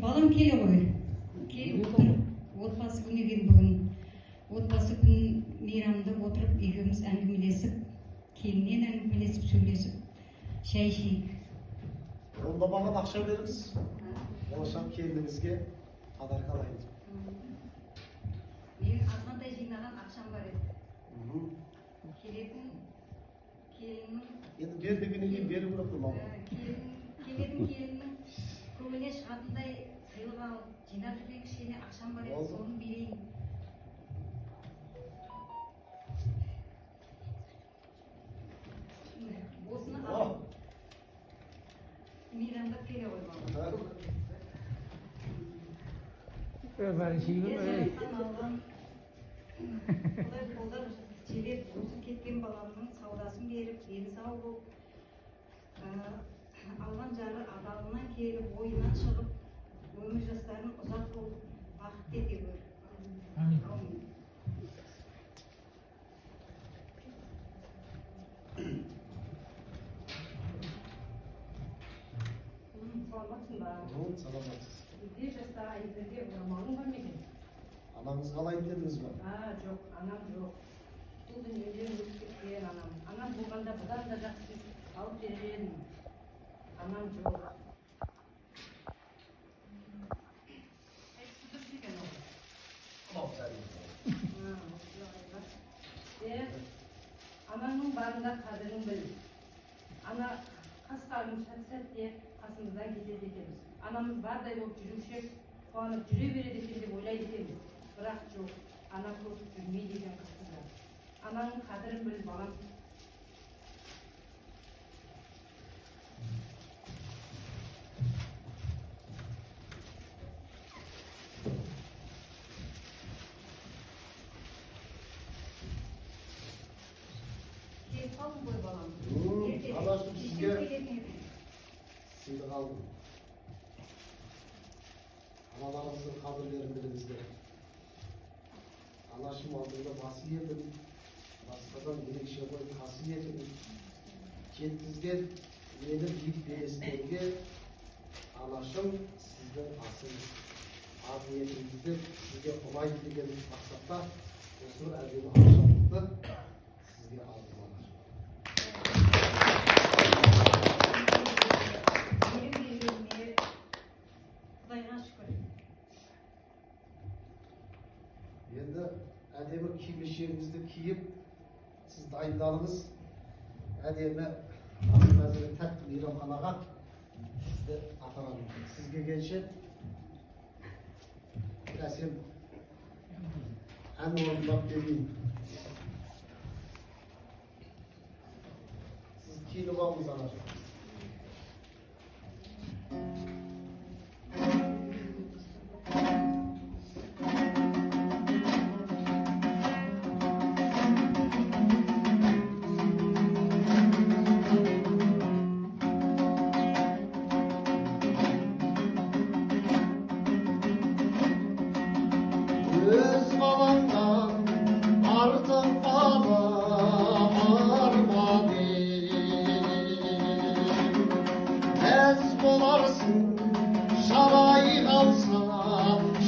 балам келе ғой. Келіп отыр. Отбасы күні екен бүгін. Отбасы күн мейрамда отырып, екеуміз әңгімелесіп, келіннен әңгімелесіп, сөйлесіп, шай ішейік. Онда маған ақша беріңіз. Болашақ келініңізге подарка алайын. Менің азғантай жинаған ақшам бар еді. Келетін келіннің... Енді бердігінен кейін беру керек қой маған. Келетін келіннің көңіліне шығатындай сыйлық алып, жинап жүрген кішкене ақшам бар еді, соны берейін. Осыны алып, мейрамдап келе ғой бала. Құдай қолдап желеп өсіп кеткен баламның саудасын беріп, дені сау болып, алған жары адалынан келіп, ойынан шығып, өмір жастарын ұзақ болып, бақытты ете гөр. Амин. Саламатсың ба? Саламатсыз. Үйде жаста айдырде орамалың бар ма екен? Анаңыз қалай дедіңіз ба? Жоқ, анам жоқ. Бұл дүниеден өтіп кеткен анам. Анам болғанда бұдан да жақсы алып берер едім. Анам жоқ. Дұрыс екен ол. Анаңның барында қадірін біл. Ана қас-қарның сәт-сәтте қасымыздан кетеді екенбіз. Анамыз бардай болып жүруші, қуанып жүре береді екен деп ойлайды екенбіз. Бірақ жоқ, ана көп жүрмейді екен қасында. Ананың қадірін біл, балам. Келіп қалдың ғой балам. Анашым сізге сыйлық алдым. Аналарыңыздың қадірлерін біліңіздер. Анашым алдында басиетім, басқадан ерекше қой қасиетім, жеткізген мені биік белестерге анашым сіздің асыңыз, ниетіңізді сізге ұнайды деген мақсатта осы бір әдемі ақшалықты сізге алдым анашым. Енді әдемі киім-кешегіңізді киіп, сіз дайындалыңыз. Әдемі ас мәзірі тәтті мейрамханаға сізді апарамын. Сізге келші бір әсем ән орындап берейін. Сіз киініп алыңыз анашым. Өз балаңдан артық бала бар ма мәз боларсың шалай қалса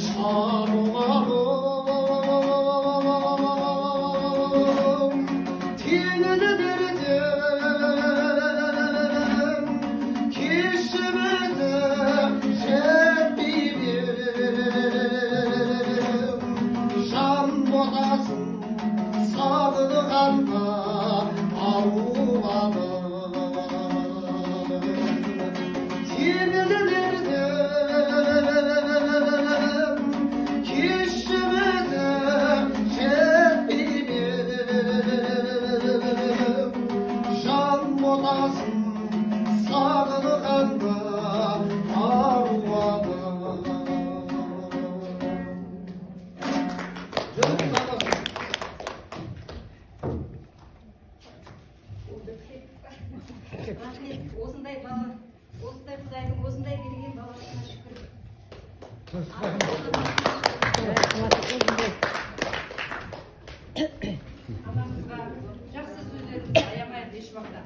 шаруғарым теңді дертім кешімді жетпейді ботасын сағынғанда ауладым теңді дертім кешімді жетпеймін жан ботасын сағынғанда ауладым. Рахмет, осындай бала, осындай Құдайдың осындай берген баласына шүкір. Анамызға жақсы сөздеріңізді аямайық еш уақытта.